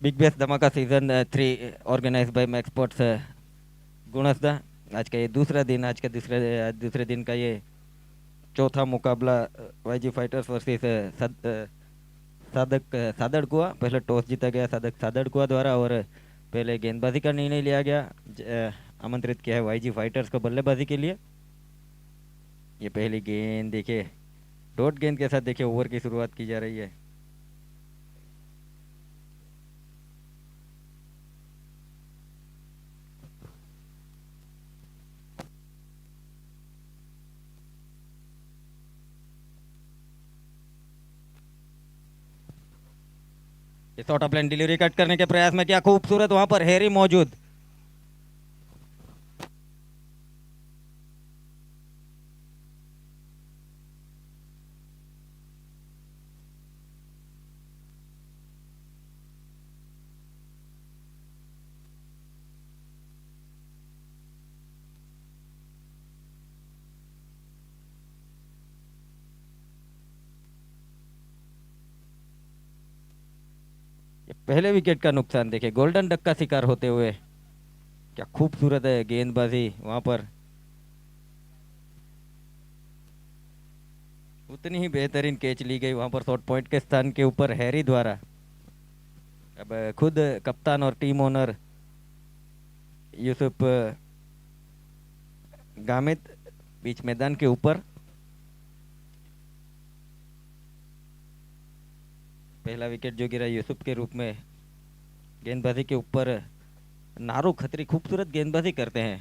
Big bash धमाका season 3 organize by max sports Gunsada. आज का ये दूसरा दिन, आज का दूसरे दिन का ये चौथा मुकाबला वाईजी फाइटर्स वर्सेस सादक सादड़कुआ। पहले टॉस जीता गया सादक सादड़कुआ द्वारा और पहले गेंदबाजी का निर्णय लिया गया। आमंत्रित किया है वाईजी फाइटर्स को बल्लेबाजी के लिए। ये पहली गेंद देखिए, डॉट गेंद के साथ देखिए ओवर की शुरुआत की जा रही है। इस short of line delivery cut करने के प्रयास में, क्या खूबसूरत वहां पर हैरी मौजूद। ये पहले विकेट का नुकसान देखिए, गोल्डन डक का शिकार होते हुए। क्या खूबसूरत है गेंदबाजी वहां पर। उतनी ही बेहतरीन कैच ली गई वहां पर शॉर्ट पॉइंट के स्थान के ऊपर हैरी द्वारा। अब खुद कप्तान और टीम ओनर यूसुफ गामिद बीच मैदान के ऊपर। पहला विकेट जो गिरा यूसुफ के रूप में। गेंदबाजी के ऊपर नारू खत्री खूबसूरत गेंदबाजी करते हैं।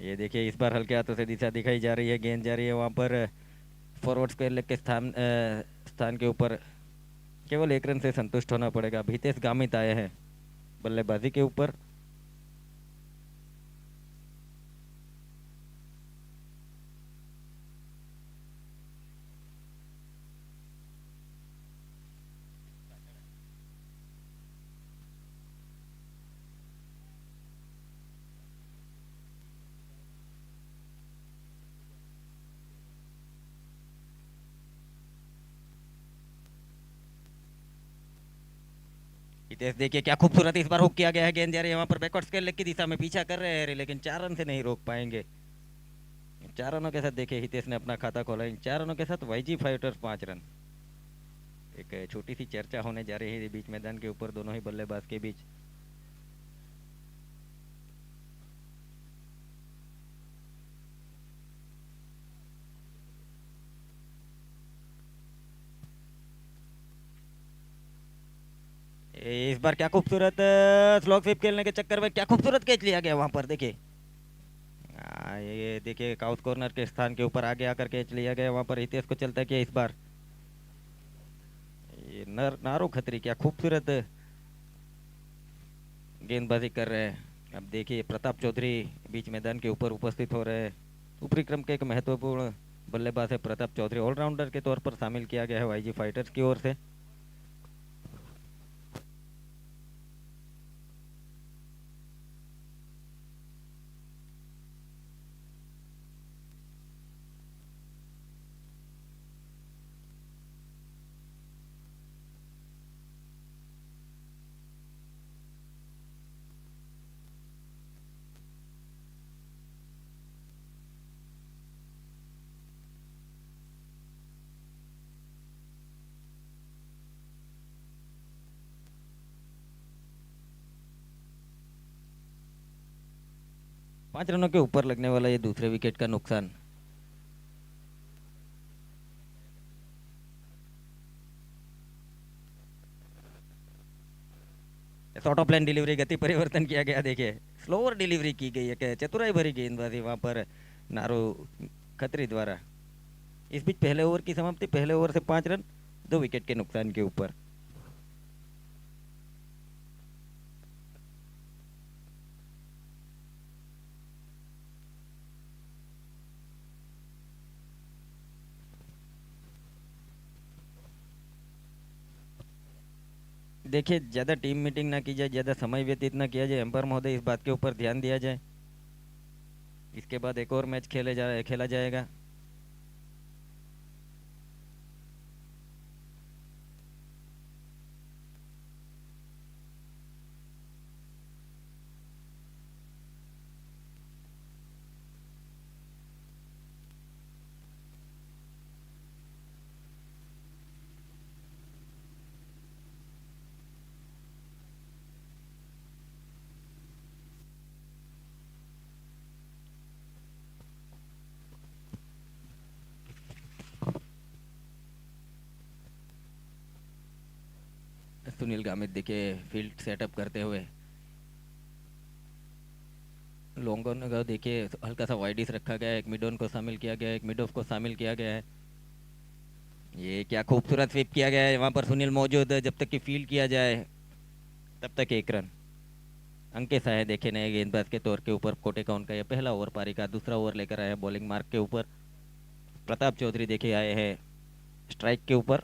ये देखिए इस बार हल्के हाथों से दिशा दिखाई जा रही है, गेंद जा रही है वहां पर फॉरवर्ड स्क्वायर लेग के स्थान के ऊपर। केवल एक रन से संतुष्ट होना पड़ेगा। भीतेश गामित आए हैं बल्लेबाजी के ऊपर। हितेश देखिए क्या खूबसूरत इस बार हुक किया गया है, गेंद जा रही है वहां पर बैकवर्ड स्क्वायर लेग की दिशा में। पीछा कर रहे हैं लेकिन 4 रन से नहीं रोक पाएंगे। 4 रनों के साथ देखिए हितेश ने अपना खाता खोला। इन 4 रनों के साथ वाईजी फाइटर्स 5 रन। एक छोटी सी चर्चा होने जा रही है बीच मैदान के ऊपर दोनों ही बल्लेबाज के बीच। इस बार क्या खूबसूरत स्लॉग स्वीप खेलने के चक्कर में क्या खूबसूरत कैच लिया गया वहां पर देखिए। ये देखिए काउथ कॉर्नर के स्थान के ऊपर आगे आकर कैच लिया गया वहां पर। हितेश को चलता है क्या इस बार। ये नारो खत्री क्या खूबसूरत गेंदबाजी कर रहे हैं। अब देखिए प्रताप चौधरी बीच मैदान के ऊपर उपस्थित हो रहे हैं। ऊपरी क्रम के एक महत्वपूर्ण बल्लेबाज है प्रताप चौधरी। ऑलराउंडर के तौर पर शामिल किया गया है वाईजी फाइटर्स की ओर से। 5 रनों के ऊपर लगने वाला ये दूसरे विकेट का नुकसान। शॉर्ट ऑफ लाइन डिलीवरी गति परिवर्तन किया गया देखिए। स्लोअर डिलीवरी की गई है कि चतुराई भरी गेंदबाजी वहां पर नारो खत्री द्वारा। इस बीच पहले ओवर की समाप्ति, पहले ओवर से 5 रन 2 विकेट के नुकसान के ऊपर। देखिए, ज़्यादा टीम मीटिंग ना की जाए, ज़्यादा समय व्यतीत ना किया जाए, एम्पायर महोदय इस बात के ऊपर ध्यान दिया जाए। इसके बाद एक और मैच खेला जाएगा। सुनील गामित देखिए फील्ड सेटअप करते हुए, लोंगोन का देखिए हल्का सा वाइडिस रखा गया है, एक मिडोन को शामिल किया गया है, एक मिडोफ को शामिल किया गया है। ये क्या खूबसूरत स्वीप किया गया है, वहां पर सुनील मौजूद है, जब तक कि फील्ड किया जाए तब तक 1 रन। अंकित है देखे नए गेंदबाज के तौर के ऊपर, कोटे का उनका यह पहला ओवर पारी का, दूसरा ओवर लेकर आया बॉलिंग मार्क के ऊपर। प्रताप चौधरी देखे आए हैं स्ट्राइक के ऊपर।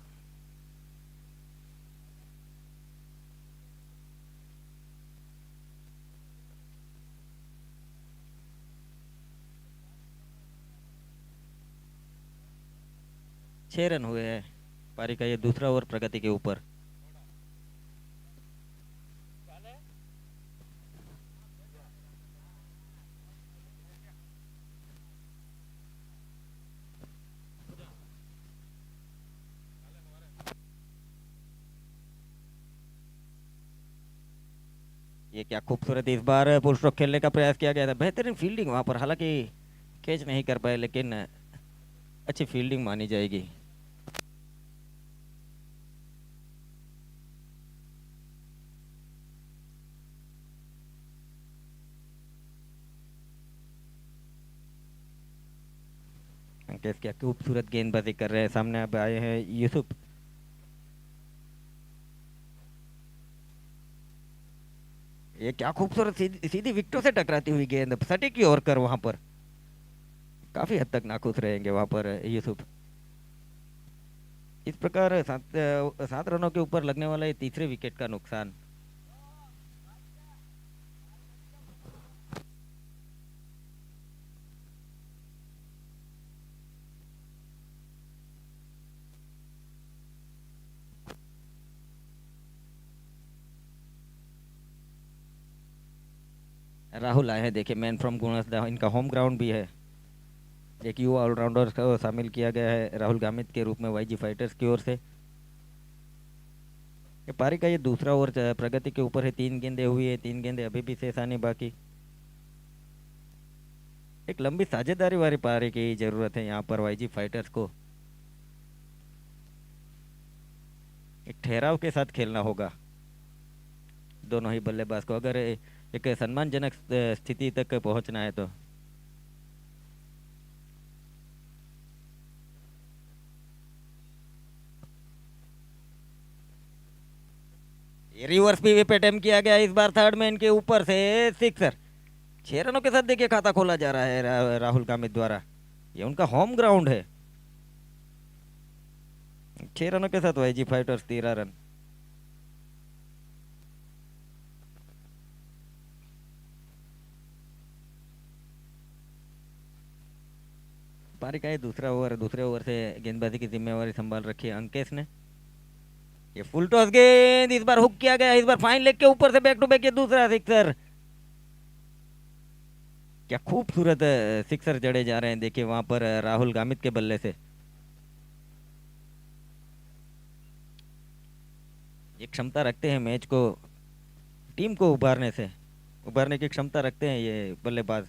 छह रन हुए हैं, पारी का ये दूसरा ओवर प्रगति के ऊपर। ये क्या खूबसूरत, इस बार पुल स्ट्रोक खेलने का प्रयास किया गया था, बेहतरीन फील्डिंग वहां पर, हालांकि कैच नहीं कर पाए, लेकिन अच्छी फील्डिंग मानी जाएगी। अंकित क्या खूबसूरत गेंदबाजी कर रहे हैं, सामने अब आए हैं यूसुफ। ये क्या खूबसूरत सीधी सीधी विकेटों से टकराती हुई गेंद, सटीक की ओर कर वहां पर, काफी हद तक नाखुश रहेंगे वहां पर यूसुफ। इस प्रकार 7 रनों के ऊपर लगने वाला ये तीसरे विकेट का नुकसान। राहुल आए हैं देखिए, मैन फ्रॉम गुणसदा, इनका होम ग्राउंड भी है। एक युवा ऑलराउंडर को शामिल किया गया है राहुल गामित के रूप में वाईजी फाइटर्स की ओर से। ये पारी का ये दूसरा ओवर प्रगति के ऊपर है, 3 गेंदें हुई है, 3 गेंदें अभी भी शेष आनी बाकी। एक लंबी साझेदारी वाली पारी की जरूरत है यहाँ पर वाईजी फाइटर्स को, एक ठहराव के साथ खेलना होगा दोनों ही बल्लेबाज को, अगर एक सम्मानजनक स्थिति तक पहुंचना है तो। ये रिवर्स भी विकेट अटेम्प्ट किया गया इस बार, थर्ड मैन के ऊपर से 6। 6 रनों के साथ देखिए खाता खोला जा रहा है राहुल गामित द्वारा, ये उनका होम ग्राउंड है। 6 रनों के साथ वाईजी फाइटर्स 13 रन। पारी का ये दूसरा ओवर, दूसरे ओवर से गेंदबाजी की जिम्मेवारी संभाल रखी है अंकेश ने। ये फुल टॉस गेंद इस बार हुक किया गया, इस बार फाइन लेग के ऊपर से बैक टू बैक ये दूसरा सिक्सर। क्या खूबसूरत सिक्सर जड़े जा रहे हैं देखिए वहां पर राहुल गामित के बल्ले से। ये क्षमता रखते हैं मैच को, टीम को उभारने की क्षमता रखते हैं ये बल्लेबाज।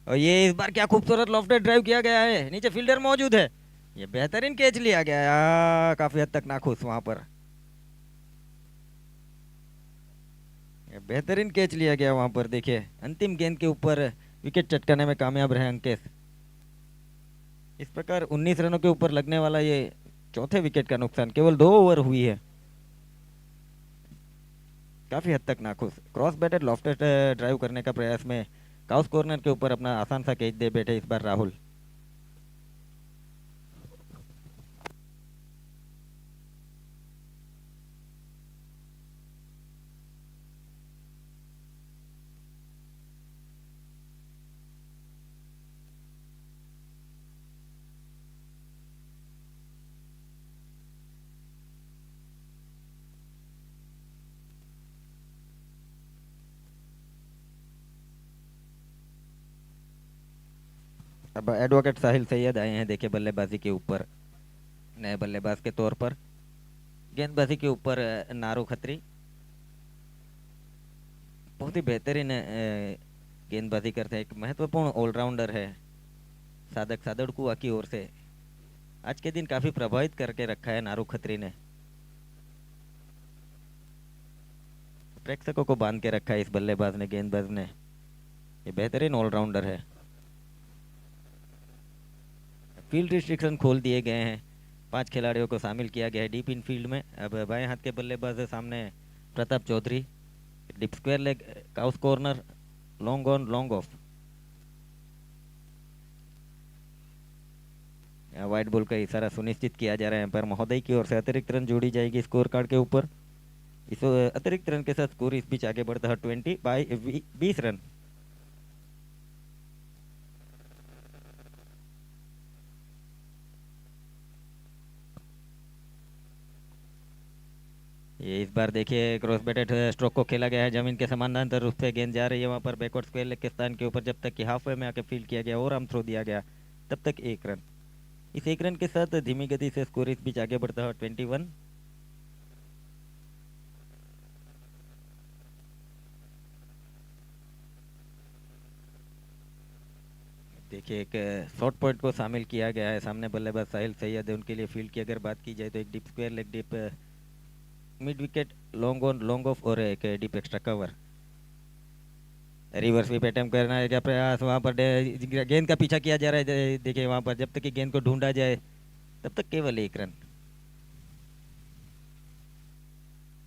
और ये इस बार क्या खूबसूरत लॉफ्टेड ड्राइव किया गया है, नीचे फील्डर मौजूद है। ये बेहतरीन कैच लिया गया है, काफी हद तक नाखुश वहां पर। ये बेहतरीन कैच लिया गया वहां पर, देखिए अंतिम गेंद के ऊपर विकेट चटकाने में कामयाब रहे अंकेश। इस प्रकार 19 रनों के ऊपर लगने वाला ये चौथे विकेट का नुकसान, केवल 2 ओवर हुई है। काफी हद तक नाखुश, क्रॉस बैटेड लॉफ्टेड ड्राइव करने का प्रयास में काउस कॉर्नर के ऊपर अपना आसान सा कैच दे बैठे इस बार राहुल। अब एडवोकेट साहिल सैयद आए हैं, देखिए बल्लेबाजी के ऊपर, नए बल्लेबाज के तौर पर। गेंदबाजी के ऊपर नारू खत्री बहुत ही बेहतरीन गेंदबाजी करते हैं, एक महत्वपूर्ण ऑलराउंडर है। साधक सादड़कुआ की ओर से आज के दिन काफी प्रभावित करके रखा है नारू खत्री ने, प्रेक्षकों को बांध के रखा है इस बल्लेबाज ने, गेंदबाज ने। ये बेहतरीन ऑलराउंडर है। फील्ड रिस्ट्रिक्शन खोल दिए गए हैं, 5 खिलाड़ियों को शामिल किया गया है डीप इन फील्ड में। अब बाएं हाथ के बल्लेबाज है सामने Pratap Chaudhary, deep square leg, cow corner, long on long off. Wide ball का इशारा सुनिश्चित किया जा रहा है पर महोदय की ओर से। अतिरिक्त रन जोड़ी जाएगी स्कोर कार्ड के ऊपर। इस अतिरिक्त रन के साथ स्कोर इस बीच आगे बढ़ता है 20/20 रन। ये इस बार देखिए क्रॉस बैटेड स्ट्रोक को खेला गया है, जमीन के समानांतर रूप से गेंद जा रही है वहां पर बैकवर्ड स्क्वायर लेग के स्थान के ऊपर, जब तक कि हाफ में आके फील्ड किया गया और आर्म थ्रो दिया गया तब तक 1 रन। इस 1 रन के साथ धीमी गति से स्कोर इस बीच आगे बढ़ता है 21। देखिए एक शॉर्ट पॉइंट को शामिल किया गया है, सामने बल्लेबाज साहिल सैयद है, उनके लिए फील्ड की अगर बात की जाए तो एक deep square leg, deep mid wicket, long on long of और एक deep extra cover. Reverse sweep attempt करना है क्या प्रयास, वहां पर गेंद का पीछा किया जा रहा है। देखिए वहां पर जब तक कि गेंद को ढूंढा जाए तब तक केवल 1 रन।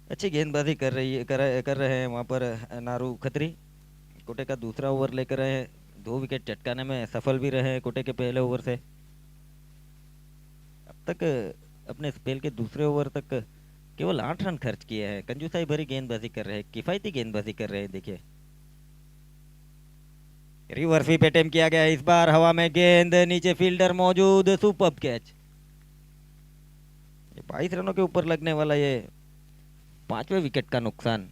अच्छी गेंदबाजी कर रहे हैं वहां पर नारू खत्री। कोटे का दूसरा ओवर लेकर आए हैं, 2 विकेट चटकाने में सफल भी रहे हैं कोटे के पहले ओवर से। अब तक अपने स्पेल के दूसरे ओवर तक केवल 8 रन खर्च किए हैं। कंजूसाई भरी गेंदबाजी कर रहे हैं, किफायती गेंदबाजी कर रहे हैं। देखिए रिवर्स स्वीप अटेम्प्ट किया गया है, इस बार हवा में गेंद, नीचे फील्डर मौजूद, सुपर कैच। 22 रनों के ऊपर लगने वाला ये 5वें विकेट का नुकसान।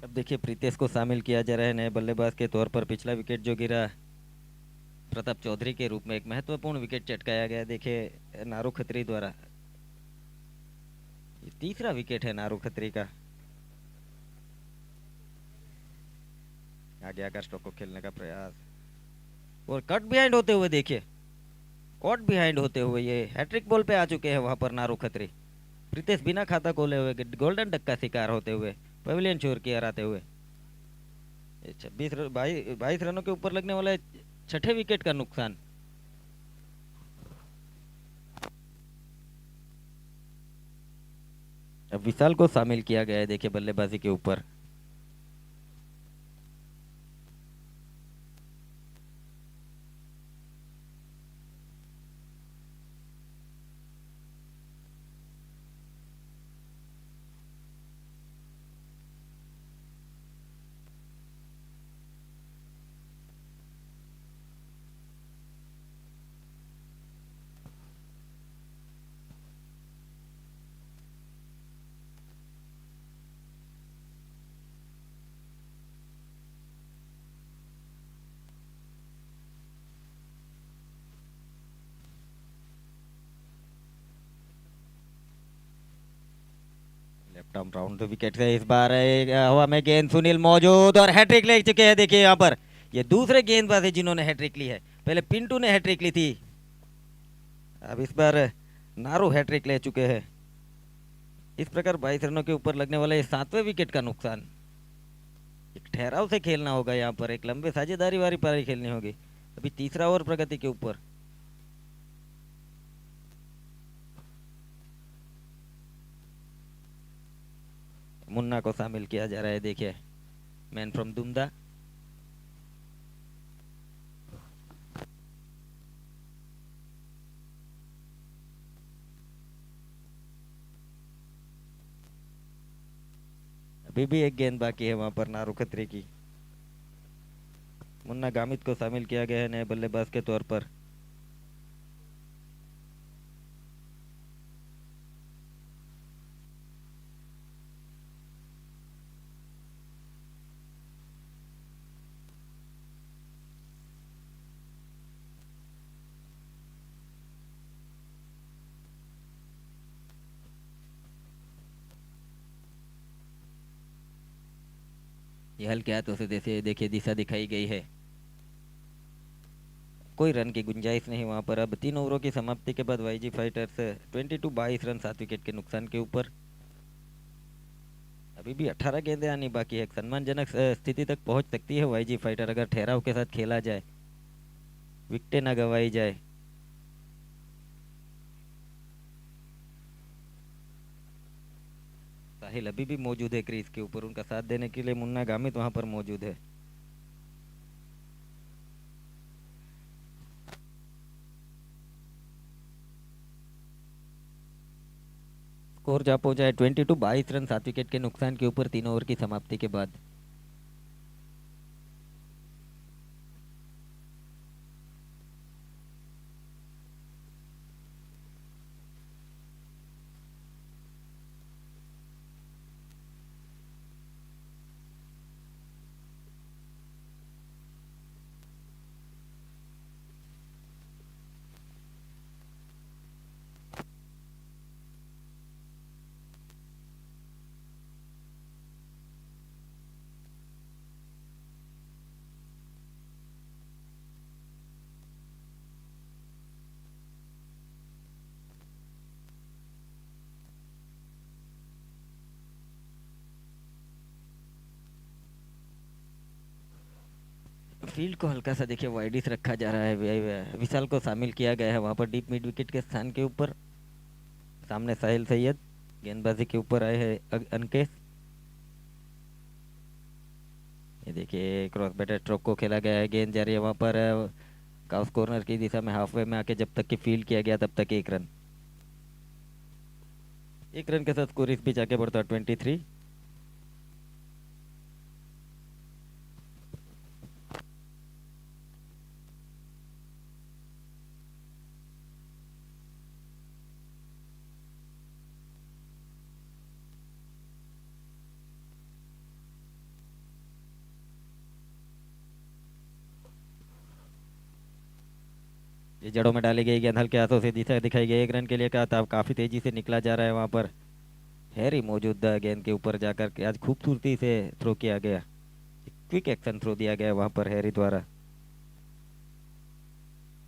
अब देखिए प्रीतेश को शामिल किया जा रहा है नए बल्लेबाज के तौर पर। पिछला विकेट जो गिरा प्रताप चौधरी के रूप में, एक महत्वपूर्ण विकेट चटकाया गया देखिए नारू खत्री द्वारा। ये तीसरा विकेट है नारू खत्री का। आगे आकर स्ट्रोक को खेलने का प्रयास और कट बिहाइंड होते हुए, देखिए कॉट बिहाइंड होते हुए ये हैट्रिक बॉल पे आ चुके हैं वहां पर नारू खत्री। प्रीतेश बिना खाता खोले हुए गोल्डन डक का शिकार होते हुए पवेलियन छोर की हराते हुए। 22 रनों के ऊपर लगने वाला छठे विकेट का नुकसान। अब विशाल को शामिल किया गया है देखिए बल्लेबाजी के ऊपर। Left arm round the wicket से इस बार हवा में गेंद, सुनील मौजूद और हैट्रिक ले चुके हैं देखिए यहाँ पर। ये दूसरे गेंदबाज है जिन्होंने हैट्रिक ली है, पहले पिंटू ने हैट्रिक ली थी, अब इस बार नारू हैट्रिक ले चुके हैं। इस प्रकार 22 रनों के ऊपर लगने वाले 7वें विकेट का नुकसान। एक ठहराव से खेलना होगा यहाँ पर, एक लंबे साझेदारी वाली पारी खेलनी होगी। अभी तीसरा ओवर प्रगति के ऊपर। मुन्ना को शामिल किया जा रहा है देखिए, मैन फ्रॉम दुमदा। अभी भी एक गेंद बाकी है वहां पर नारू खत्री की। मुन्ना गामित को शामिल किया गया है नए बल्लेबाज के तौर पर। ये हल्के हाथों से जैसे देखिए दिशा दिखाई गई है, कोई रन की गुंजाइश नहीं वहां पर। अब 3 ओवरों की समाप्ति के बाद वाईजी फाइटर्स 22 रन 7 विकेट के नुकसान के ऊपर। अभी भी 18 गेंदें आनी बाकी है, एक सम्मानजनक स्थिति तक पहुंच सकती है वाईजी फाइटर अगर ठहराव के साथ खेला जाए, विकेटें ना गंवाई जाए। साहिल अभी भी मौजूद है क्रीज के ऊपर, उनका साथ देने के लिए मुन्ना गामित वहां पर मौजूद है। स्कोर जा पहुंचा है 22 रन 7 विकेट के नुकसान के ऊपर 3 ओवर की समाप्ति के बाद। फील्ड को हल्का सा देखिए वाइडिस रखा जा रहा है, विशाल को शामिल किया गया है वहां पर डीप मिड विकेट के स्थान के ऊपर। सामने साहिल सैयद गेंदबाजी के ऊपर आए हैं अंकेश। ये देखिए क्रॉस बैटर स्ट्रोक को खेला गया है, गेंद जा रही है वहां पर काउस कॉर्नर की दिशा में, हाफवे में आके जब तक कि फील्ड किया गया तब तक 1 रन। 1 रन के साथ स्कोर इस बीच आगे बढ़ता है 23। ये जड़ों में डाली गई गेंद हल्के हाथों से दिशा दिखाई गई, 1 रन के लिए कहा था, काफी तेजी से निकला जा रहा है वहां पर। हैरी मौजूद गेंद के ऊपर जाकर के आज खूबसूरती से थ्रो किया गया, क्विक एक्शन थ्रो दिया गया वहां पर हैरी द्वारा।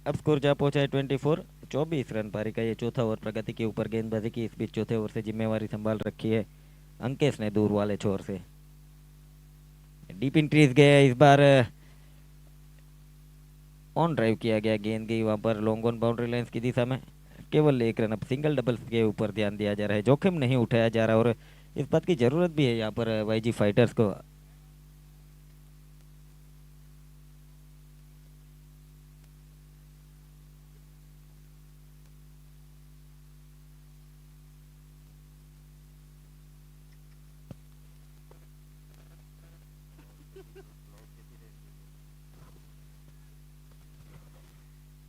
अब स्कोर जा पहुंचा है 24। 24 रन पारी का ये चौथा ओवर प्रगति के ऊपर गेंदबाजी की, इस बीच चौथे ओवर से जिम्मेवारी संभाल रखी है अंकेश ने दूर वाले छोर से। डीप इंट्रीज गए इस बार, ऑन ड्राइव किया गया, गेंद गई वहां पर लॉन्ग ऑन बाउंड्री लाइंस की दिशा में। केवल 1 रन। अब सिंगल डबल्स के ऊपर ध्यान दिया जा रहा है, जोखिम नहीं उठाया जा रहा, और इस बात की ज़रूरत भी है यहाँ पर वाईजी फाइटर्स को।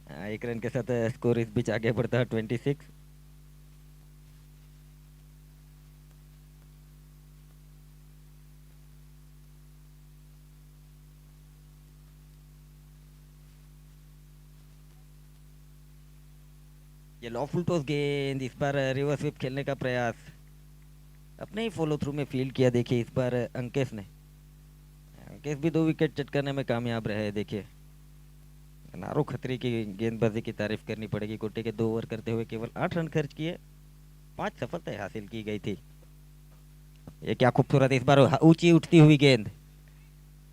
हाँ, 1 रन के साथ स्कोर इस बीच आगे बढ़ता है 26। ये लॉफुल टॉस गेंद, इस बार रिवर्स स्वीप खेलने का प्रयास अपने ही फॉलो थ्रू में फील्ड किया। देखिए इस बार अंकेश ने, अंकेश भी 2 विकेट चटकाने में कामयाब रहे। देखिए नारो खत्री की गेंदबाजी की तारीफ करनी पड़ेगी। कोटे के 2 ओवर करते हुए केवल 8 रन खर्च किए, 5 सफलताएं हासिल की गई थी। ये क्या खूबसूरत, इस बार ऊंची उठती हुई गेंद,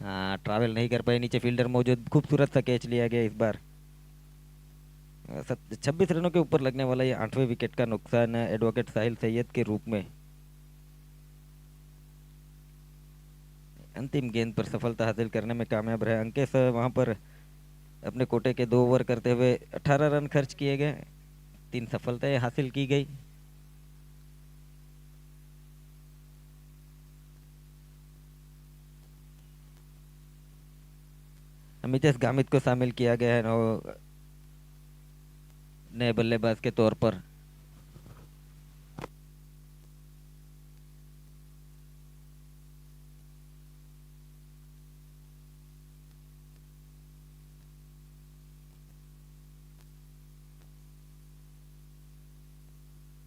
हाँ ट्रैवल नहीं कर पाए, नीचे फील्डर मौजूद, खूबसूरत सा कैच लिया गया इस बार। 26 रनों के ऊपर लगने वाला ये 8वें विकेट का नुकसान एडवोकेट साहिल सैयद के रूप में। अंतिम गेंद पर सफलता हासिल करने में कामयाब रहे अंकेश। वहां पर अपने कोटे के 2 ओवर करते हुए 18 रन खर्च किए गए, 3 सफलताएं हासिल की गई। मितेश गामित को शामिल किया गया है नए बल्लेबाज के तौर पर।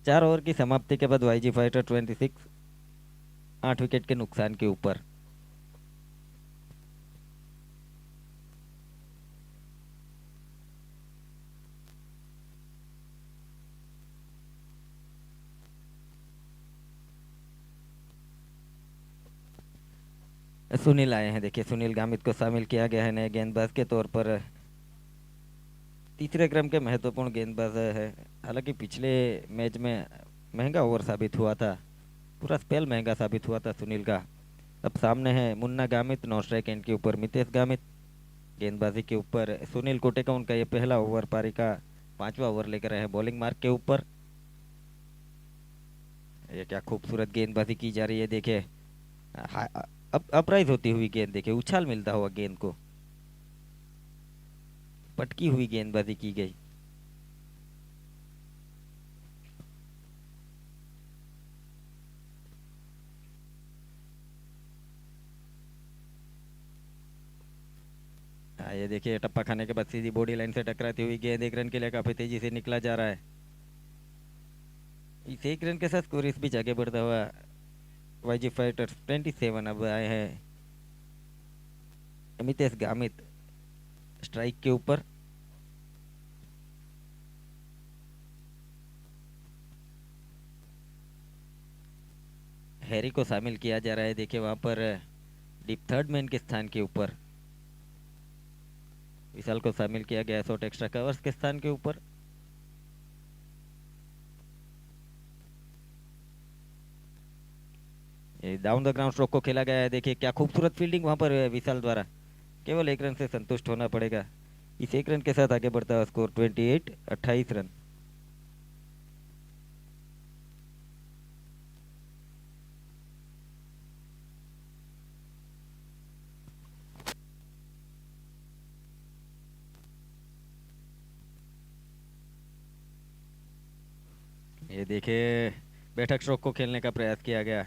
चार ओवर की समाप्ति के बाद वाईजी फाइटर 26 8 विकेट के नुकसान के ऊपर। सुनील आए हैं, देखिए सुनील गामित को शामिल किया गया है नए गेंदबाज के तौर पर। तीसरे क्रम के महत्वपूर्ण गेंदबाज है। हालांकि पिछले मैच में महंगा ओवर साबित हुआ था, पूरा स्पेल महंगा साबित हुआ था सुनील का। अब सामने है मुन्ना गामित, 9 स्ट्राइक एंड के ऊपर मितेश गामित। गेंदबाजी के ऊपर सुनील कोटेका, उनका ये पहला ओवर, पारी का 5वां ओवर लेकर आए हैं बॉलिंग मार्क के ऊपर। ये क्या खूबसूरत गेंदबाजी की जा रही है, देखिए अब अपराइज होती हुई गेंद, देखिए उछाल मिलता हुआ गेंद को, पटकी हुई गेंदबाजी की गई। ये देखिए टप्पा खाने के बाद सीधी बॉडी लाइन से टकराती हुई गेंद, 1 रन के लिए काफी तेजी से निकला जा रहा है। इस 1 रन के साथ स्कोर इस बीच आगे बढ़ता हुआ वाईजी फाइटर्स 27। अब आए हैं मितेश गामित स्ट्राइक के ऊपर। हैरी को शामिल किया जा रहा है, देखिए वहां पर डीप थर्ड मैन के स्थान के ऊपर। विशाल को शामिल किया गया शॉर्ट एक्स्ट्रा कवर्स के स्थान के ऊपर। डाउन द ग्राउंड स्ट्रोक को खेला गया है, देखिए क्या खूबसूरत फील्डिंग वहां पर विशाल द्वारा। केवल 1 रन से संतुष्ट होना पड़ेगा। इस 1 रन के साथ आगे बढ़ता है स्कोर 28 रन। ये देखिए बैठक स्ट्रोक को खेलने का प्रयास किया गया,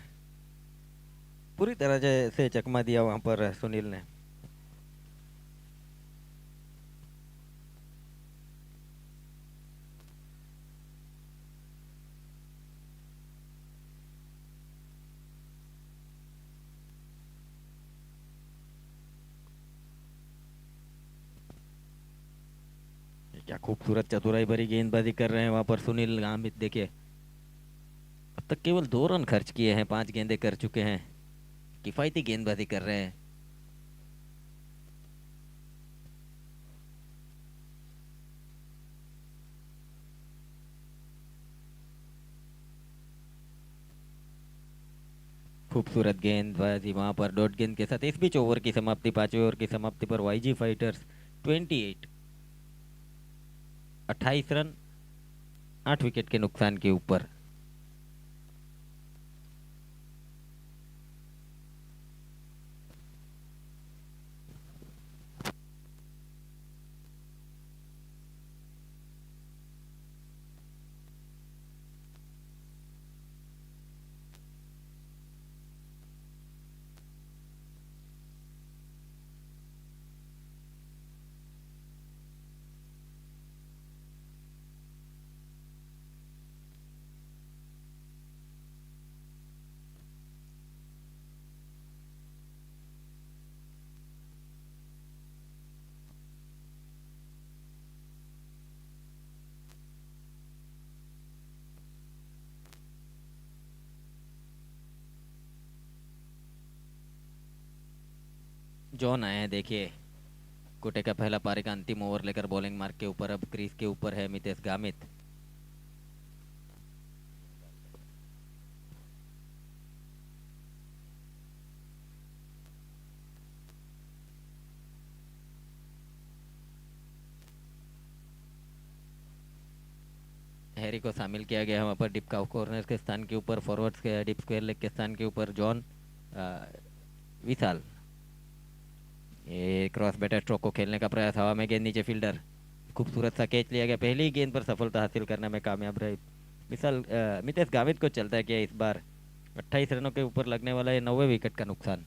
पूरी तरह से चकमा दिया वहां पर सुनील ने। क्या खूबसूरत चतुराई भरी गेंदबाजी कर रहे हैं वहां पर सुनील गामित। देखिए अब तक केवल 2 रन खर्च किए हैं, 5 गेंदे कर चुके हैं, किफायती गेंदबाजी कर रहे हैं। खूबसूरत गेंदबाजी वहां पर डॉट गेंद के साथ। इस बीच ओवर की समाप्ति, पांचवें ओवर की समाप्ति पर वाईजी फाइटर्स 28 28 रन 8 विकेट के नुकसान के ऊपर। जॉन आए हैं, देखिए कोटे का पहला पारी का अंतिम ओवर लेकर बॉलिंग मार्क के ऊपर। अब क्रीज के ऊपर है मितेश गामित। हैरी को शामिल किया गया है वहाँ पर डिप का कॉर्नर के स्थान के ऊपर, फॉरवर्ड्स के डिप स्क्वायर लेग के स्थान के ऊपर जॉन विशाल। ये क्रॉस बैटर स्ट्रोक को खेलने का प्रयास, हवा में गेंद, नीचे फील्डर, खूबसूरत सा कैच लिया गया। पहली ही गेंद पर सफलता हासिल करने में कामयाब रहे विशाल। मितेश गामित को चलता है कि इस बार 28 रनों के ऊपर लगने वाला है 90 विकेट का नुकसान।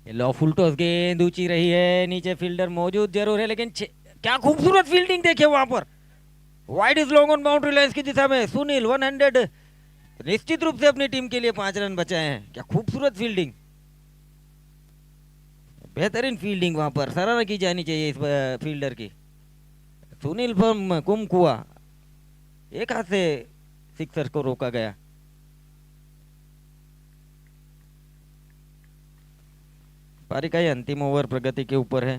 लॉफुल टॉस, गेंद ऊंची रही है, नीचे फील्डर मौजूद जरूर है लेकिन क्या खूबसूरत फील्डिंग देखिए वहां पर। Wide is long on boundary line की दिशा में सुनील 100 निश्चित रूप से अपनी टीम के लिए 5 रन बचाए हैं। क्या खूबसूरत फील्डिंग, बेहतरीन फील्डिंग वहां पर, सराहना की जानी चाहिए इस फील्डर की। सुनील फॉर्म कुमकुआ, एक हाथ से सिक्सर को रोका गया। पारी का ये अंतिम ओवर प्रगति के ऊपर है।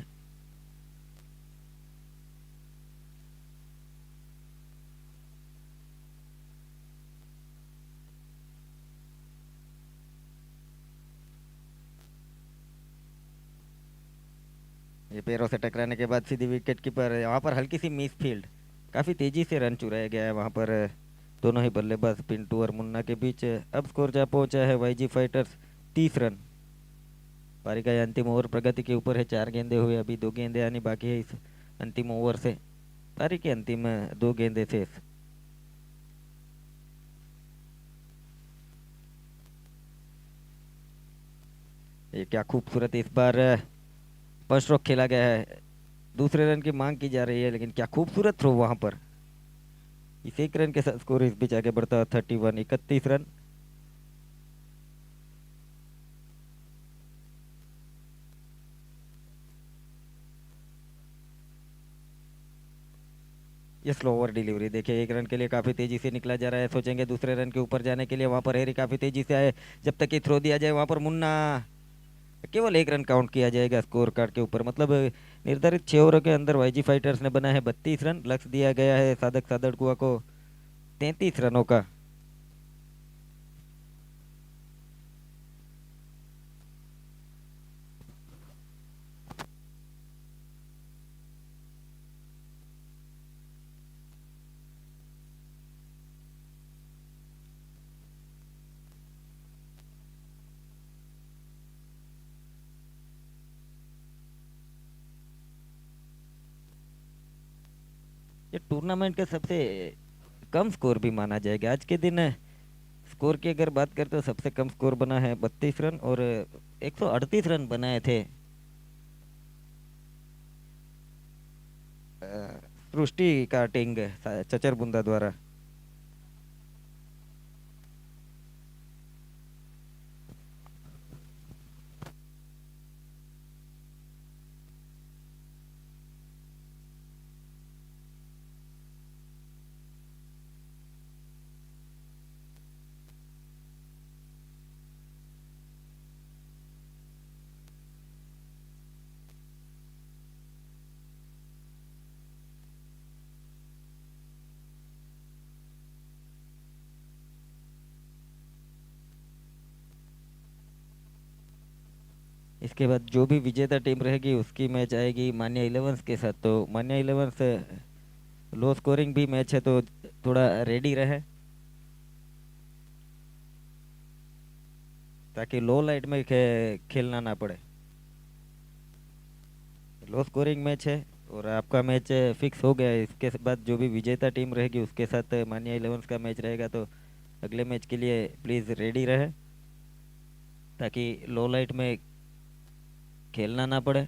ये पैरों से टकराने के बाद सीधी विकेट कीपर, वहां पर हल्की सी मिस फील्ड, काफी तेजी से रन चुराया गया है वहां पर। दोनों ही बल्लेबाज पिंटू और मुन्ना के बीच। अब स्कोर जा पहुंचा है वाईजी फाइटर्स 30 रन। पारी का यह अंतिम ओवर प्रगति के ऊपर है। 4 गेंदे हुए, अभी 2 गेंदे आनी बाकी है इस अंतिम ओवर से। पारी की अंतिम 2 गेंदे शेष। ये क्या खूबसूरत इस बार फर्स्ट स्ट्रोक खेला गया है। दूसरे रन की मांग की जा रही है लेकिन क्या खूबसूरत थ्रो वहां पर। इस एक रन के साथ स्कोर इस बीच आगे बढ़ता है 31 रन। ये स्लो ओवर डिलीवरी देखिए, 1 रन के लिए काफी तेजी से निकला जा रहा है। सोचेंगे दूसरे रन के ऊपर जाने के लिए, वहां पर हैरी काफी तेजी से आए। जब तक ये थ्रो दिया जाए वहां पर मुन्ना, केवल 1 रन काउंट किया जाएगा स्कोर कार्ड के ऊपर। मतलब निर्धारित 6 ओवर के अंदर वाईजी फाइटर्स ने बना है 32 रन। लक्ष्य दिया गया है साधक सादड़कुआ को 33 रनों का। ये टूर्नामेंट के सबसे कम स्कोर भी माना जाएगा आज के दिन। स्कोर की अगर बात करें तो सबसे कम स्कोर बना है 32 रन, और 138 रन बनाए थे सृष्टि कार्टिंग चचर बुंदा द्वारा। इसके बाद जो भी विजेता टीम रहेगी उसकी मैच आएगी मान्या इलेवंस के साथ। तो मान्या इलेवंस लो स्कोरिंग भी मैच है, तो थोड़ा रेडी रहे ताकि लो लाइट में खेलना ना पड़े। लो स्कोरिंग मैच है और आपका मैच फिक्स हो गया है। इसके बाद जो भी विजेता टीम रहेगी उसके साथ मान्या इलेवंस का मैच रहेगा, तो अगले मैच के लिए प्लीज़ रेडी रहे ताकि लो लाइट में खेलना ना पड़े।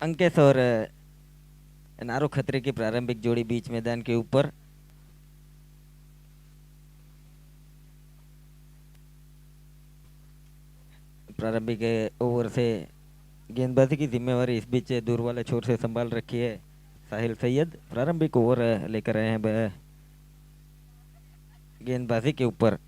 अंकेश और नारो खतरे की प्रारंभिक जोड़ी बीच मैदान के ऊपर। प्रारंभिक ओवर से गेंदबाजी की जिम्मेवारी इस बीच दूर वाले छोर से संभाल रखी है साहिल सैयद। प्रारंभिक ओवर लेकर आए हैं गेंदबाजी के ऊपर।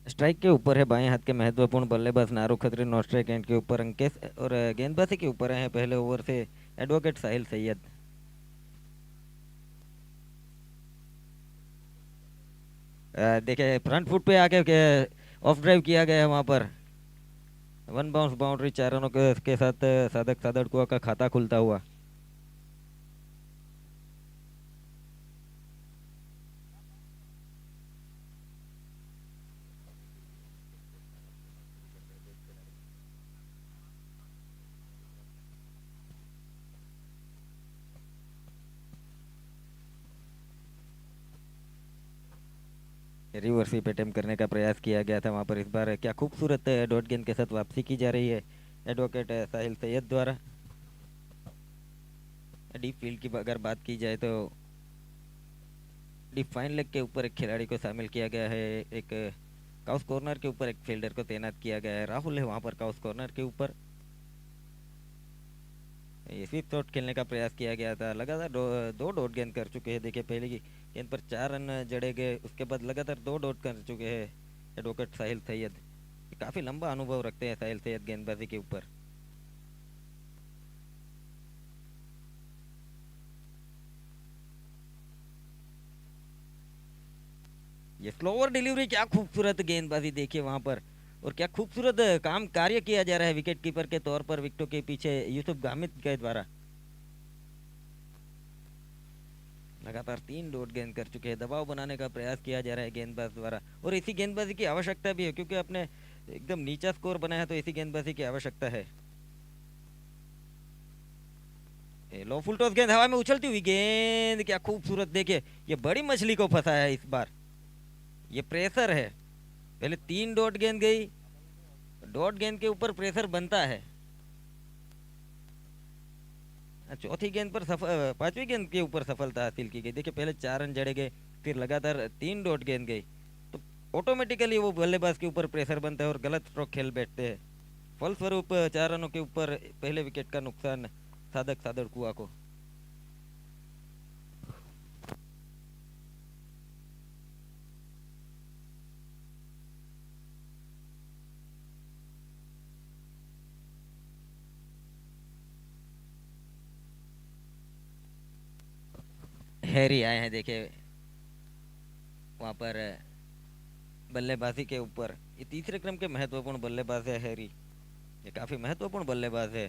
स्ट्राइक के ऊपर है बाएं हाथ के महत्वपूर्ण बल्लेबाज नारो खत्री। नॉन स्ट्राइक एंड के ऊपर अंकेश, और गेंदबाजी के ऊपर हैं पहले ओवर से एडवोकेट साहिल सैयद। देखिए फ्रंट फुट पे आके ऑफ ड्राइव किया गया है वहां पर। वन बाउंस बाउंड्री, 4 रनों के साथ सादक सादड़कुआ का खाता खुलता हुआ। रिवर्सिप अटेम्प्ट करने का प्रयास किया गया था वहां पर। इस बार क्या खूबसूरत डॉट गेंद के साथ वापसी की जा रही है एडवोकेट साहिल सैयद द्वारा। डीप फील्ड की अगर बात की जाए तो डीप फाइन लेग के ऊपर एक खिलाड़ी को शामिल किया गया है। एक काउस कॉर्नर के ऊपर एक फील्डर को तैनात किया गया है। राहुल है वहां पर काउस कॉर्नर के ऊपर। स्वीप शॉट खेलने का प्रयास किया गया था। लगातार दो डॉट गेंद कर चुके हैं। देखिए पहले की गेंद पर 4 रन जड़े गए, उसके बाद लगातार 2 डॉट कर चुके हैं एडवोकेट साहिल सैयद। काफी लंबा अनुभव रखते हैं साहिल सैयद गेंदबाजी के ऊपर। ये स्लोअर डिलीवरी, क्या खूबसूरत गेंदबाजी देखिए वहां पर। और क्या खूबसूरत काम कार्य किया जा रहा है विकेट कीपर के तौर पर विकेटों के पीछे यूसुफ गामिद के द्वारा। लगातार 3 डॉट गेंद कर चुके हैं, दबाव बनाने का प्रयास किया जा रहा है गेंदबाज द्वारा, और इसी गेंदबाजी की आवश्यकता भी है क्योंकि अपने एकदम नीचा स्कोर बनाया तो इसी गेंदबाजी की आवश्यकता है। लो फुल टॉस गेंद हवा में उछलती हुई गेंद, क्या खूबसूरत, देखिए ये बड़ी मछली को फंसा है इस बार, ये प्रेशर है। पहले 3 डॉट गेंद गई, डॉट गेंद के ऊपर प्रेशर बनता है। चौथी गेंद पर पांचवी गेंद के ऊपर सफलता हासिल की गई। देखिए पहले 4 रन जड़े गए, फिर लगातार 3 डॉट गेंद गई, तो ऑटोमेटिकली वो बल्लेबाज के ऊपर प्रेशर बनता है और गलत स्ट्रोक खेल बैठते हैं। फलस्वरूप 4 रनों के ऊपर पहले विकेट का नुकसान सादक सादड़कुआ को। हैरी आए हैं, देखिए वहां पर बल्लेबाजी के ऊपर। ये तीसरे क्रम के महत्वपूर्ण बल्लेबाज है हैरी, ये काफी महत्वपूर्ण बल्लेबाज है।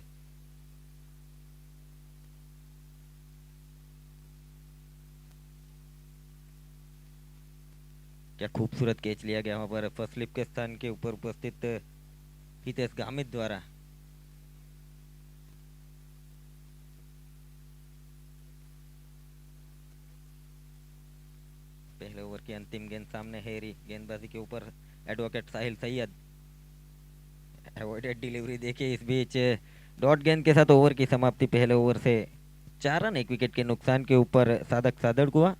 क्या खूबसूरत कैच लिया गया वहां पर फर्स्ट स्लिप के स्थान के ऊपर उपस्थित हितेश गामित द्वारा। पहले ओवर की अंतिम गेंद सामने हैरी, गेंदबाजी के ऊपर एडवोकेट साहिल सैयद, अवॉइडेड डिलीवरी। देखिए इस बीच डॉट गेंद के साथ ओवर की समाप्ति पहले ओवर से। 4 रन 1 विकेट के नुकसान के ऊपर सादक सादड़कुआ।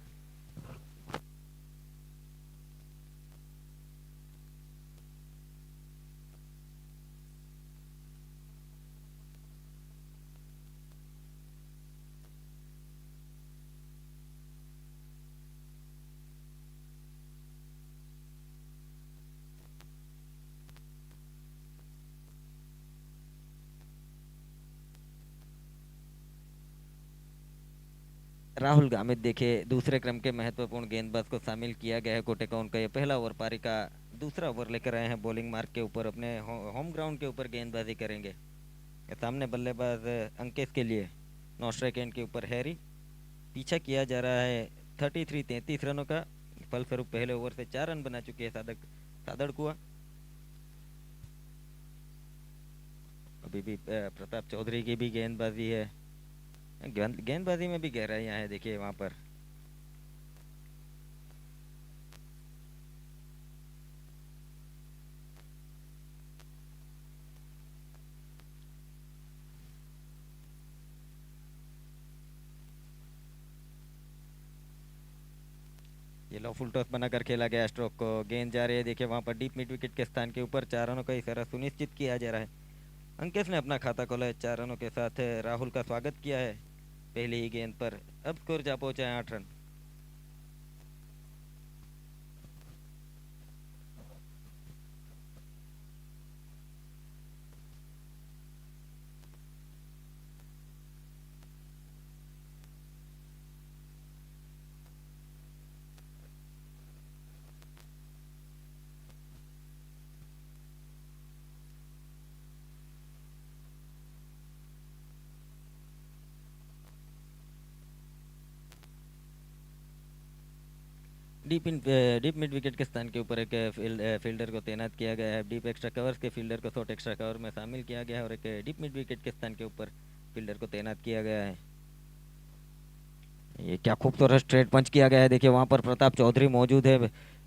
राहुल गामित, देखिए दूसरे क्रम के महत्वपूर्ण गेंदबाज को शामिल किया गया है कोटे का। उनका ये पहला ओवर पारी का दूसरा ओवर लेकर आए हैं, बॉलिंग मार्क के ऊपर अपने होम ग्राउंड के ऊपर गेंदबाजी करेंगे। सामने बल्लेबाज अंकेश के लिए नौ स्ट्राइक एंड के ऊपर हैरी, पीछा किया जा रहा है 33 रनों का। फलस्वरूप पहले ओवर से 4 रन बना चुके हैं सादक सादड़कुआ। अभी भी प्रताप चौधरी की भी गेंदबाजी है, गेंदबाजी में भी गहराइयां है, देखिए वहां पर। ये लो फुल टॉस बनाकर खेला गया स्ट्रोक को, गेंद जा रही है, देखिए वहां पर डीप मिड विकेट के स्थान के ऊपर 4 रनों का इशारा सुनिश्चित किया जा रहा है। अंकेश ने अपना खाता खोला है 4 रनों के साथ, राहुल का स्वागत किया है पहली ही गेंद पर। अब स्कोर जा पहुंचा है 8 रन। डीप मिड विकेट के स्थान के ऊपर एक फील्डर को तैनात किया गया है। डीप एक्स्ट्रा कवर्स के फील्डर को शॉर्ट एक्स्ट्रा कवर में शामिल किया गया है और एक डीप मिड विकेट के स्थान के ऊपर फील्डर को तैनात किया गया है। ये क्या खूबसूरत स्ट्रेट पंच किया गया है, देखिए वहां पर प्रताप चौधरी मौजूद है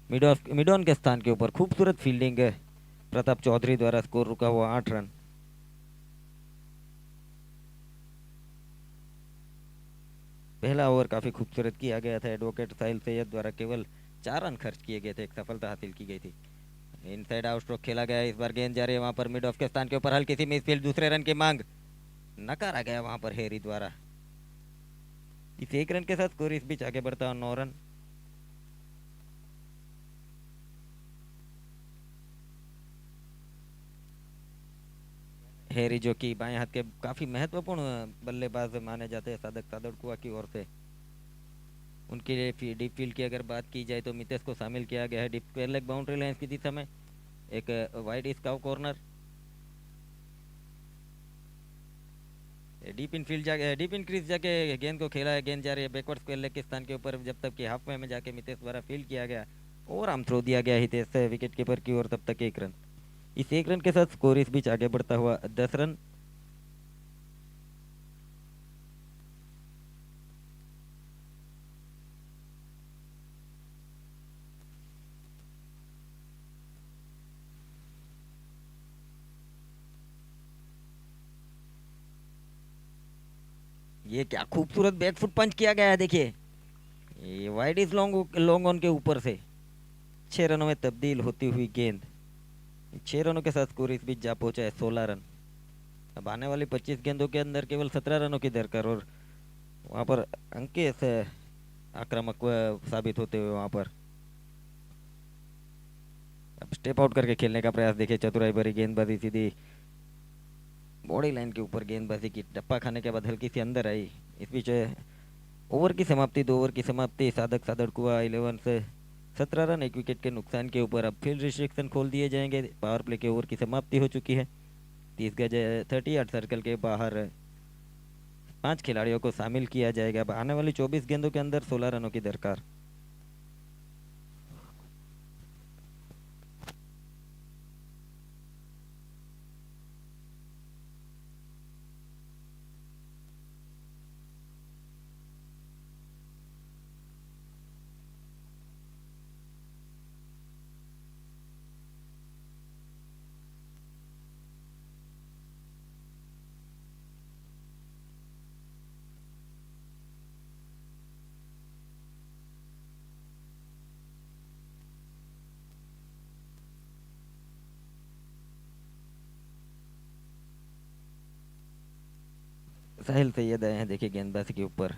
मिड ऑन के स्थान के ऊपर। खूबसूरत फील्डिंग है प्रताप चौधरी द्वारा, स्कोर रुका हुआ 8 रन। पहला ओवर काफी खूबसूरत किया गया था, एडवोकेट साहिल सैयद द्वारा केवल 4 रन खर्च किए गए थे, एक सफलता हासिल की गई थी। इनसाइड आउट स्ट्रोक खेला गया, इस बार गेंद जा रही है वहां पर मिड ऑफ के स्थान के ऊपर, हल्की सी मिस फील्ड, दूसरे रन की मांग नकारा गया वहां पर हैरी द्वारा। इस 1 रन के साथ स्कोर इस बीच आगे बढ़ता है 9 रन। हैरी जो कि बाएं हाथ के काफी महत्वपूर्ण बल्लेबाज माने जाते हैं सादक सादड़कुआ की ओर से। उनके लिए डीप फील्ड की अगर बात की जाए तो मितेश को शामिल किया गया है डीप लेग बाउंड्री लाइन की दिशा में। एक वाइड इसका कॉर्नर, डीप इन फील्ड जाके, डीप इन क्रीज जाके गेंद को खेला है, गेंद जा रही है बैकवर्ड स्क्वायर लेग के स्थान के ऊपर, जब तक कि हाफ में जाके मितेश द्वारा फील्ड किया गया और आम थ्रो दिया गया हितेश से विकेट कीपर की ओर, तब तक 1 रन। इस 1 रन के साथ स्कोर इस बीच आगे बढ़ता हुआ 10 रन। ये क्या खूबसूरत बैकफुट पंच किया गया है, देखिए ये wide is long long on के ऊपर से 6 रनों में तब्दील होती हुई गेंद। 6 रनों के साथ स्कोर इस बीच जा पहुंचा है 16 रन। अब आने वाली 25 गेंदों के अंदर केवल 17 रनों की दरकार, और वहां पर अंकित आक्रामक साबित होते हुए वहां पर अब स्टेप आउट करके खेलने का प्रयास, देखिए चतुराई भरी गेंदबाजी, सीधी बॉडी लाइन के ऊपर गेंदबाजी की, टप्पा खाने के बाद हल्की सी अंदर आई। इस बीच ओवर की समाप्ति, 2 ओवर की समाप्ति, साधक साधक हुआ 11 से 17 रन 1 विकेट के नुकसान के ऊपर। अब फील्ड रिस्ट्रिक्शन खोल दिए जाएंगे, पावर प्ले के ओवर की समाप्ति हो चुकी है। 30 गज 38 सर्कल के बाहर 5 खिलाड़ियों को शामिल किया जाएगा। अब आने वाली 24 गेंदों के अंदर 16 रनों की दरकार। साहिल सैयद आए हैं, देखिए गेंदबाजी के ऊपर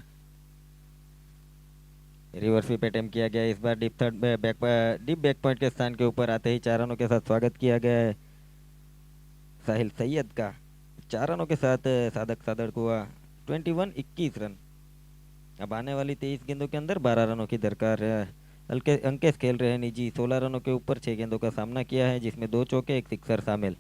रिवर्स स्वीप अटेम्प्ट किया गया इस बार, deep third back, deep back point के स्थान के ऊपर आते ही 4 रनों के साथ स्वागत किया गया है साहिल सैयद का। 4 रनों के साथ साधक साधक हुआ 21 अब आने वाली 23 गेंदों के अंदर 12 रनों की दरकार है। अंकेश खेल रहे हैं निजी, 16 रनों के ऊपर 6 गेंदों का सामना किया है, जिसमें 2 चौके 1 सिक्सर शामिल।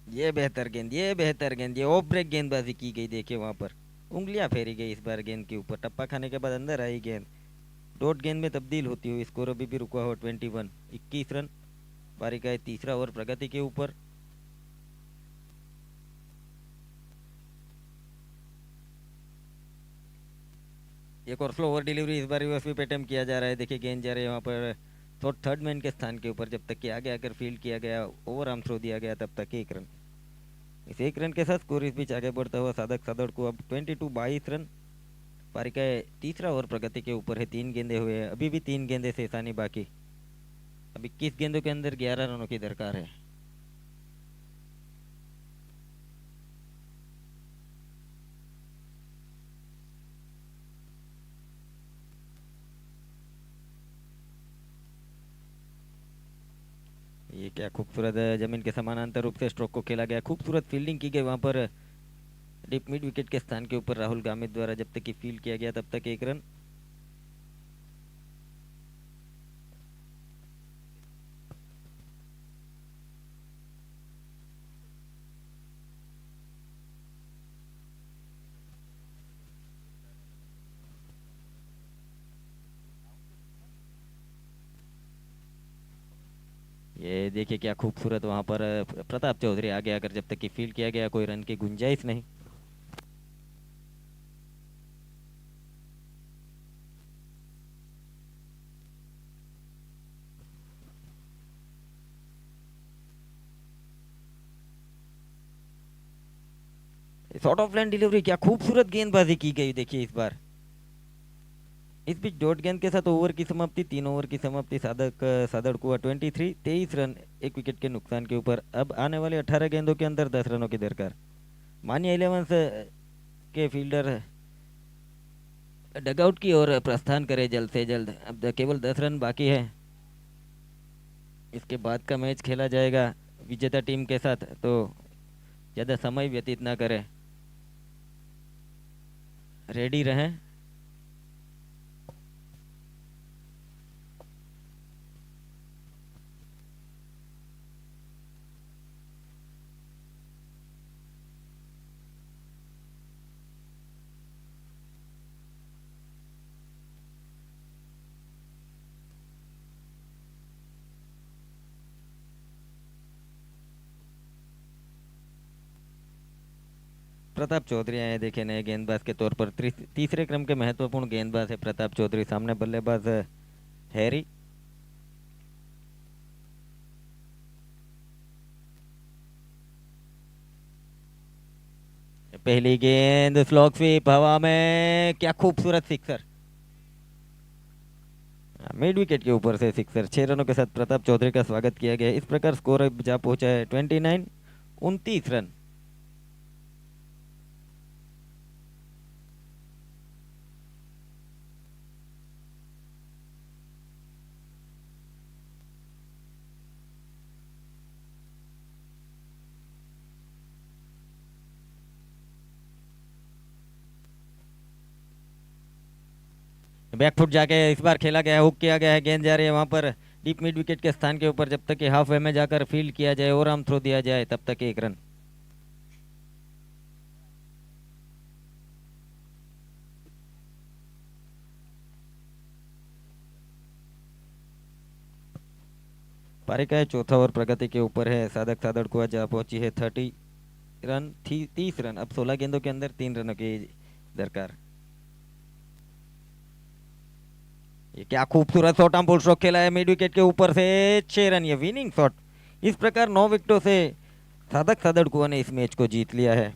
ये बेहतर गेंद, ये बेहतर गेंद, ये ऑफ ब्रेक गेंदबाजी की गई, देखिए वहां पर उंगलियां फेरी गई इस बार गेंद के ऊपर, टप्पा खाने के बाद अंदर आई गेंद, डॉट गेंद में तब्दील होती हुई स्कोर अभी भी रुका हुआ 21 पारी का 3रा ओवर प्रगति के ऊपर। एक और स्लो ओवर डिलीवरी, इस बार रिवर्स स्वीप अटेम्प्ट किया जा रहा है, देखिए गेंद जा रही है वहाँ पर थर्ड मैन के स्थान के ऊपर, जब तक कि आगे आकर फील्ड किया गया, ओवर आर्म थ्रो दिया गया, तब तक 1 रन। इस 1 रन के साथ स्कोर इस बीच आगे बढ़ता हुआ साधक साधक को अब 22 पारी का 3रा ओवर प्रगति के ऊपर है। 3 गेंदे हुए हैं, अभी भी 3 गेंदे शेषानी बाकी। अब 21 गेंदों के अंदर 11 रनों की दरकार है। ये क्या खूबसूरत जमीन के समानांतर रूप से स्ट्रोक को खेला गया, खूबसूरत फील्डिंग की गई वहां पर डीप मिड विकेट के स्थान के ऊपर राहुल गामित द्वारा, जब तक कि फील्ड किया गया तब तक 1 रन। ये देखिए क्या खूबसूरत वहां पर प्रताप चौधरी आगे आकर, जब तक कि फील्ड किया गया कोई रन की गुंजाइश नहीं। शॉर्ट ऑफ लाइन डिलीवरी, क्या खूबसूरत गेंदबाजी की गई, देखिए इस बार। इस बीच डॉट गेंद के साथ ओवर की समाप्ति, 3 ओवर की समाप्ति, साधक साधक हुआ 23 रन 1 विकेट के नुकसान के ऊपर। अब आने वाले 18 गेंदों के अंदर 10 रनों की दरकार। मानिया 11 के फील्डर डगआउट की ओर प्रस्थान करे जल्द से जल्द, अब केवल 10 रन बाकी है, इसके बाद का मैच खेला जाएगा विजेता टीम के साथ, तो ज़्यादा समय व्यतीत ना करें, रेडी रहें। प्रताप चौधरी आए देखे नए गेंदबाज के तौर पर। तीसरे क्रम के महत्वपूर्ण गेंदबाज है प्रताप चौधरी। सामने बल्लेबाज हैरी। पहली गेंद स्लॉग स्वीप हवा में, क्या खूबसूरत सिक्सर, मिड विकेट के ऊपर से सिक्सर। 6 रनों के साथ प्रताप चौधरी का स्वागत किया गया। इस प्रकार स्कोर अब जा पहुंचा है 29 रन। बैकफुट जाके इस बार खेला गया है, हुक किया गया है, गेंद जा रही है वहां पर डीप मिड विकेट के स्थान के ऊपर। जब तक कि हाफ वे में जाकर फील्ड किया जाए और आर्म थ्रो दिया जाए तब तक 1 रन। पारी का चौथा ओवर प्रगति के ऊपर है। साधक साधड़ को जा पहुंची है 30 रन। अब 16 गेंदों के अंदर 3 रनों की दरकार। ये क्या खूबसूरत शॉट, हम फुल स्ट्रोक खेला है मिड विकेट के ऊपर से, 6 रन, ये विनिंग शॉट। इस प्रकार 9 विकेटों से साधक साधड़ कुआ ने इस मैच को जीत लिया है।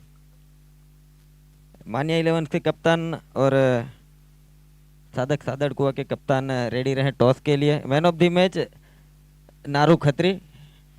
मान्या 11 के कप्तान और साधक साधड़ कुआ के कप्तान रेडी रहे टॉस के लिए। Man of the match Naru Khatri.